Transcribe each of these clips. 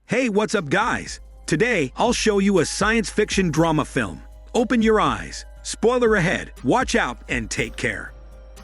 Hey, what's up guys? Today, I'll show you a science fiction drama film. Open your eyes. Spoiler ahead, watch out and take care.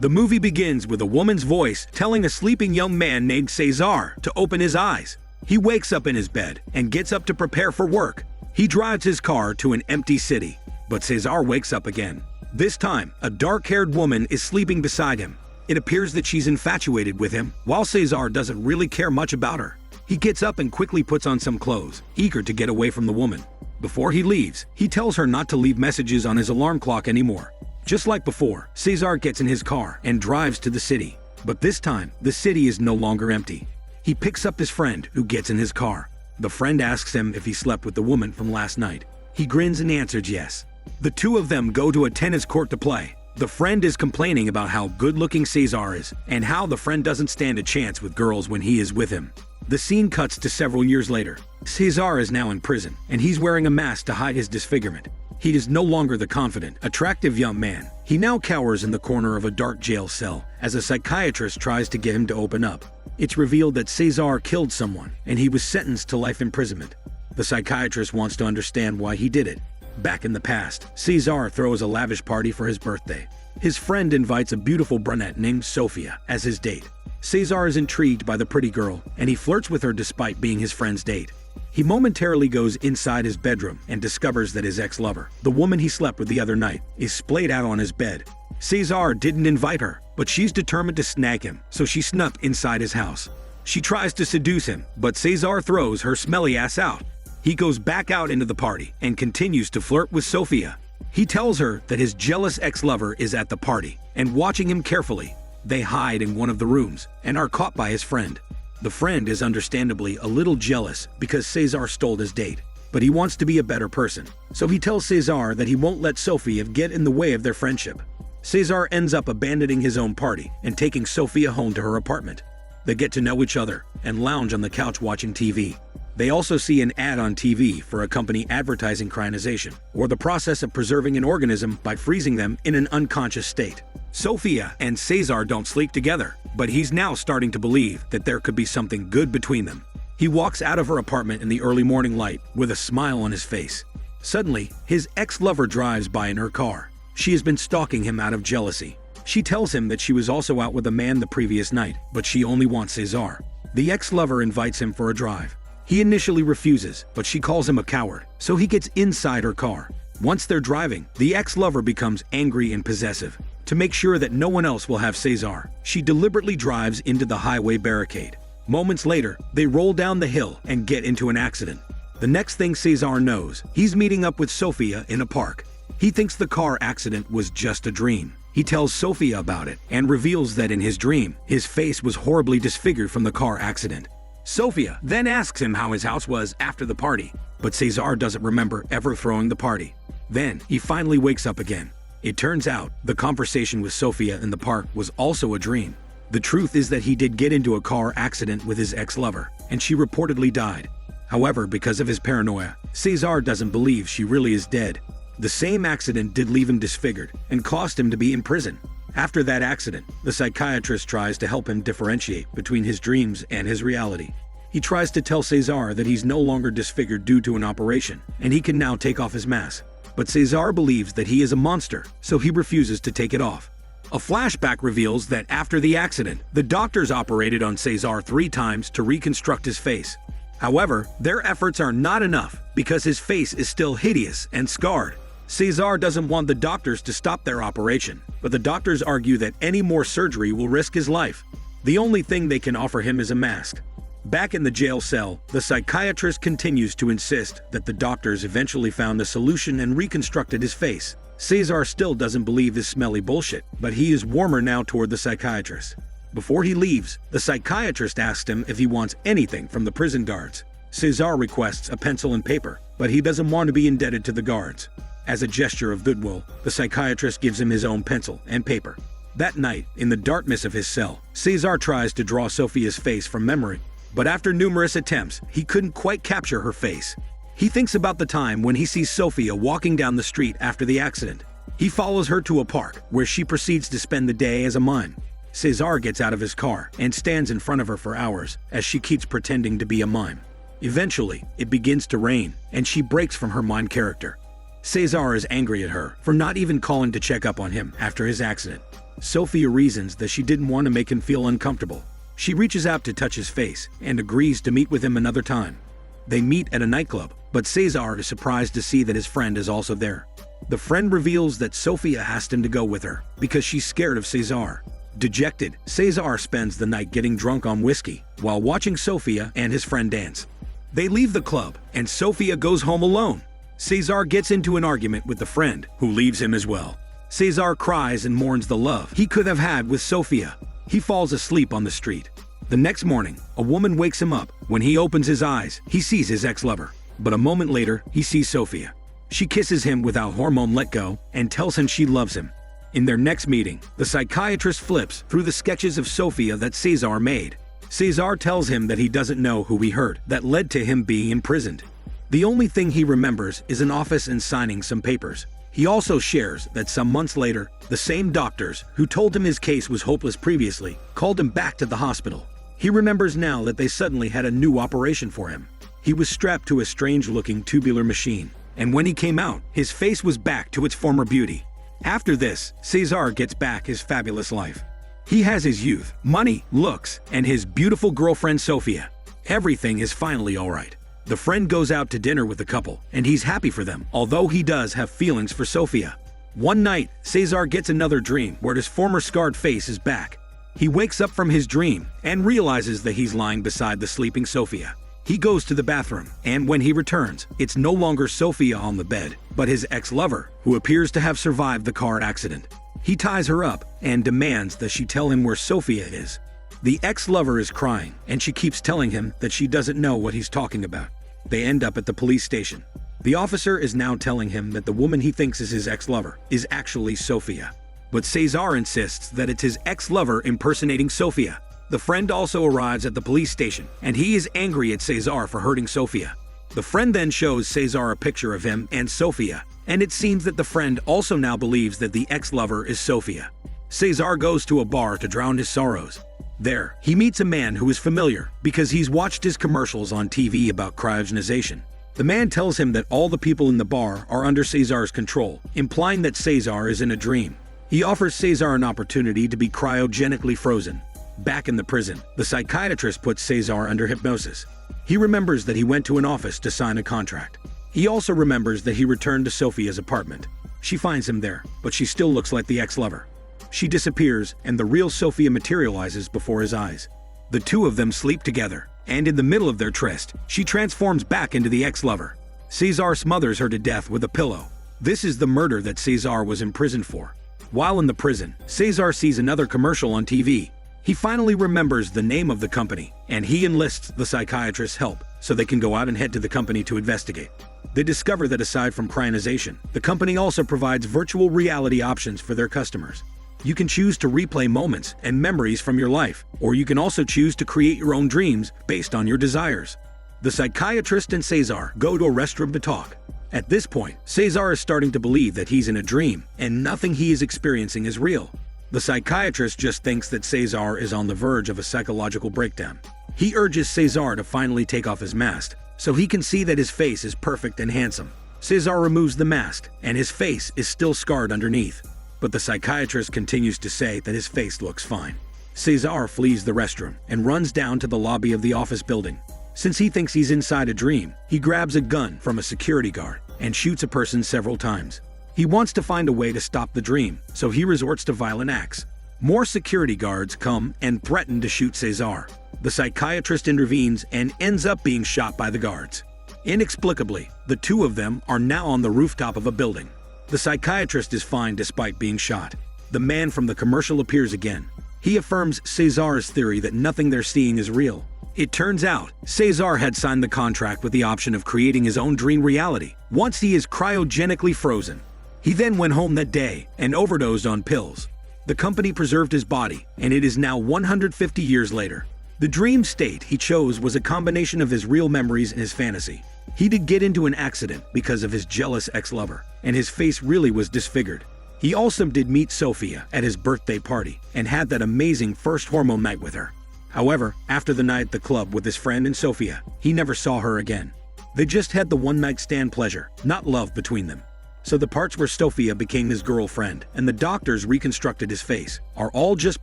The movie begins with a woman's voice telling a sleeping young man named Cesar to open his eyes. He wakes up in his bed and gets up to prepare for work. He drives his car to an empty city, but Cesar wakes up again. This time, a dark-haired woman is sleeping beside him. It appears that she's infatuated with him, while Cesar doesn't really care much about her. He gets up and quickly puts on some clothes, eager to get away from the woman. Before he leaves, he tells her not to leave messages on his alarm clock anymore. Just like before, Cesar gets in his car and drives to the city. But this time, the city is no longer empty. He picks up his friend, who gets in his car. The friend asks him if he slept with the woman from last night. He grins and answers yes. The two of them go to a tennis court to play. The friend is complaining about how good-looking Cesar is, and how the friend doesn't stand a chance with girls when he is with him. The scene cuts to several years later. Cesar is now in prison, and he's wearing a mask to hide his disfigurement. He is no longer the confident, attractive young man. He now cowers in the corner of a dark jail cell as a psychiatrist tries to get him to open up. It's revealed that Cesar killed someone, and he was sentenced to life imprisonment. The psychiatrist wants to understand why he did it. Back in the past, Cesar throws a lavish party for his birthday. His friend invites a beautiful brunette named Sofia as his date. Cesar is intrigued by the pretty girl, and he flirts with her despite being his friend's date. He momentarily goes inside his bedroom and discovers that his ex-lover, the woman he slept with the other night, is splayed out on his bed. Cesar didn't invite her, but she's determined to snag him, so she snuck inside his house. She tries to seduce him, but Cesar throws her smelly ass out. He goes back out into the party and continues to flirt with Sofia. He tells her that his jealous ex-lover is at the party and watching him carefully. They hide in one of the rooms and are caught by his friend. The friend is understandably a little jealous because Cesar stole his date, but he wants to be a better person. So he tells Cesar that he won't let Sofia get in the way of their friendship. Cesar ends up abandoning his own party and taking Sofia home to her apartment. They get to know each other and lounge on the couch watching TV. They also see an ad on TV for a company advertising cryogenization, or the process of preserving an organism by freezing them in an unconscious state. Sofia and Cesar don't sleep together, but he's now starting to believe that there could be something good between them. He walks out of her apartment in the early morning light with a smile on his face. Suddenly, his ex-lover drives by in her car. She has been stalking him out of jealousy. She tells him that she was also out with a man the previous night, but she only wants Cesar. The ex-lover invites him for a drive. He initially refuses, but she calls him a coward, so he gets inside her car. Once they're driving, the ex-lover becomes angry and possessive. To make sure that no one else will have Cesar, she deliberately drives into the highway barricade. Moments later, they roll down the hill and get into an accident. The next thing Cesar knows, he's meeting up with Sofia in a park. He thinks the car accident was just a dream. He tells Sofia about it and reveals that in his dream, his face was horribly disfigured from the car accident. Sofia then asks him how his house was after the party, but Cesar doesn't remember ever throwing the party. Then, he finally wakes up again. It turns out, the conversation with Sofia in the park was also a dream. The truth is that he did get into a car accident with his ex-lover, and she reportedly died. However, because of his paranoia, Cesar doesn't believe she really is dead. The same accident did leave him disfigured and caused him to be in prison. After that accident, the psychiatrist tries to help him differentiate between his dreams and his reality. He tries to tell Cesar that he's no longer disfigured due to an operation, and he can now take off his mask. But Cesar believes that he is a monster, so he refuses to take it off. A flashback reveals that after the accident, the doctors operated on Cesar 3 times to reconstruct his face. However, their efforts are not enough because his face is still hideous and scarred. Cesar doesn't want the doctors to stop their operation, but the doctors argue that any more surgery will risk his life. The only thing they can offer him is a mask. Back in the jail cell, the psychiatrist continues to insist that the doctors eventually found a solution and reconstructed his face. Cesar still doesn't believe this smelly bullshit, but he is warmer now toward the psychiatrist. Before he leaves, the psychiatrist asks him if he wants anything from the prison guards. Cesar requests a pencil and paper, but he doesn't want to be indebted to the guards. As a gesture of goodwill, the psychiatrist gives him his own pencil and paper. That night, in the darkness of his cell, Cesar tries to draw Sofia's face from memory, but after numerous attempts, he couldn't quite capture her face. He thinks about the time when he sees Sofia walking down the street after the accident. He follows her to a park, where she proceeds to spend the day as a mime. Cesar gets out of his car and stands in front of her for hours as she keeps pretending to be a mime. Eventually, it begins to rain, and she breaks from her mime character. Cesar is angry at her for not even calling to check up on him after his accident. Sophia reasons that she didn't want to make him feel uncomfortable. She reaches out to touch his face and agrees to meet with him another time. They meet at a nightclub, but Cesar is surprised to see that his friend is also there. The friend reveals that Sophia asked him to go with her because she's scared of Cesar. Dejected, Cesar spends the night getting drunk on whiskey while watching Sophia and his friend dance. They leave the club, and Sophia goes home alone. Cesar gets into an argument with the friend, who leaves him as well. Cesar cries and mourns the love he could have had with Sophia. He falls asleep on the street. The next morning, a woman wakes him up. When he opens his eyes, he sees his ex-lover. But a moment later, he sees Sophia. She kisses him without hormone let go and tells him she loves him. In their next meeting, the psychiatrist flips through the sketches of Sophia that Cesar made. Cesar tells him that he doesn't know who he hurt that led to him being imprisoned. The only thing he remembers is an office and signing some papers. He also shares that some months later, the same doctors who told him his case was hopeless previously called him back to the hospital. He remembers now that they suddenly had a new operation for him. He was strapped to a strange-looking tubular machine, and when he came out, his face was back to its former beauty. After this, Cesar gets back his fabulous life. He has his youth, money, looks, and his beautiful girlfriend Sophia. Everything is finally alright. The friend goes out to dinner with the couple, and he's happy for them, although he does have feelings for Sophia. One night, Cesar gets another dream where his former scarred face is back. He wakes up from his dream and realizes that he's lying beside the sleeping Sophia. He goes to the bathroom, and when he returns, it's no longer Sophia on the bed, but his ex-lover, who appears to have survived the car accident. He ties her up and demands that she tell him where Sophia is. The ex-lover is crying, and she keeps telling him that she doesn't know what he's talking about. They end up at the police station. The officer is now telling him that the woman he thinks is his ex-lover is actually Sophia. But Cesar insists that it's his ex-lover impersonating Sophia. The friend also arrives at the police station, and he is angry at Cesar for hurting Sophia. The friend then shows Cesar a picture of him and Sophia, and it seems that the friend also now believes that the ex-lover is Sophia. Cesar goes to a bar to drown his sorrows. There, he meets a man who is familiar because he's watched his commercials on TV about cryogenization. The man tells him that all the people in the bar are under Cesar's control, implying that Cesar is in a dream. He offers Cesar an opportunity to be cryogenically frozen. Back in the prison, the psychiatrist puts Cesar under hypnosis. He remembers that he went to an office to sign a contract. He also remembers that he returned to Sophia's apartment. She finds him there, but she still looks like the ex-lover. She disappears, and the real Sophia materializes before his eyes. The two of them sleep together, and in the middle of their tryst, she transforms back into the ex-lover. Cesar smothers her to death with a pillow. This is the murder that Cesar was imprisoned for. While in the prison, Cesar sees another commercial on TV. He finally remembers the name of the company, and he enlists the psychiatrist's help so they can go out and head to the company to investigate. They discover that aside from cryogenization, the company also provides virtual reality options for their customers. You can choose to replay moments and memories from your life, or you can also choose to create your own dreams based on your desires. The psychiatrist and Cesar go to a restroom to talk. At this point, Cesar is starting to believe that he's in a dream and nothing he is experiencing is real. The psychiatrist just thinks that Cesar is on the verge of a psychological breakdown. He urges Cesar to finally take off his mask so he can see that his face is perfect and handsome. Cesar removes the mask, and his face is still scarred underneath. But the psychiatrist continues to say that his face looks fine. Cesar flees the restroom and runs down to the lobby of the office building. Since he thinks he's inside a dream, he grabs a gun from a security guard and shoots a person several times. He wants to find a way to stop the dream, so he resorts to violent acts. More security guards come and threaten to shoot Cesar. The psychiatrist intervenes and ends up being shot by the guards. Inexplicably, the two of them are now on the rooftop of a building. The psychiatrist is fine despite being shot. The man from the commercial appears again. He affirms Cesar's theory that nothing they're seeing is real. It turns out, Cesar had signed the contract with the option of creating his own dream reality once he is cryogenically frozen. He then went home that day and overdosed on pills. The company preserved his body, and it is now 150 years later. The dream state he chose was a combination of his real memories and his fantasy. He did get into an accident because of his jealous ex-lover, and his face really was disfigured. He also did meet Sophia at his birthday party and had that amazing first hormone night with her. However, after the night at the club with his friend and Sophia, he never saw her again. They just had the one-night stand pleasure, not love between them. So the parts where Sophia became his girlfriend and the doctors reconstructed his face are all just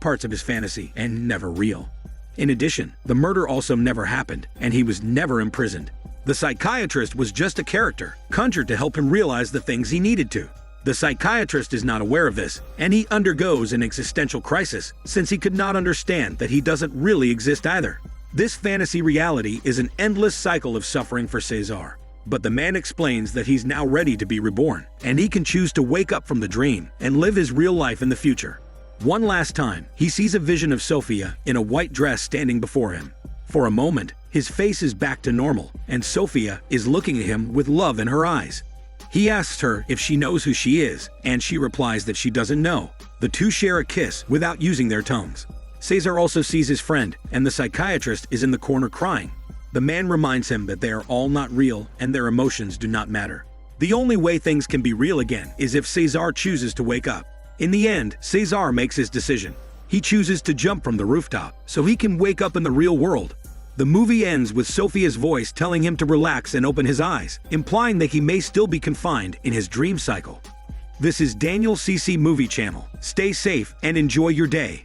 parts of his fantasy and never real. In addition, the murder also never happened and he was never imprisoned. The psychiatrist was just a character, conjured to help him realize the things he needed to. The psychiatrist is not aware of this, and he undergoes an existential crisis since he could not understand that he doesn't really exist either. This fantasy reality is an endless cycle of suffering for Cesar. But the man explains that he's now ready to be reborn, and he can choose to wake up from the dream and live his real life in the future. One last time, he sees a vision of Sophia in a white dress standing before him. For a moment, his face is back to normal, and Sophia is looking at him with love in her eyes. He asks her if she knows who she is, and she replies that she doesn't know. The two share a kiss without using their tongues. Cesar also sees his friend, and the psychiatrist is in the corner crying. The man reminds him that they are all not real and their emotions do not matter. The only way things can be real again is if Cesar chooses to wake up. In the end, Cesar makes his decision. He chooses to jump from the rooftop so he can wake up in the real world. The movie ends with Sophia's voice telling him to relax and open his eyes, implying that he may still be confined in his dream cycle. This is Daniel CC Movie Channel. Stay safe and enjoy your day.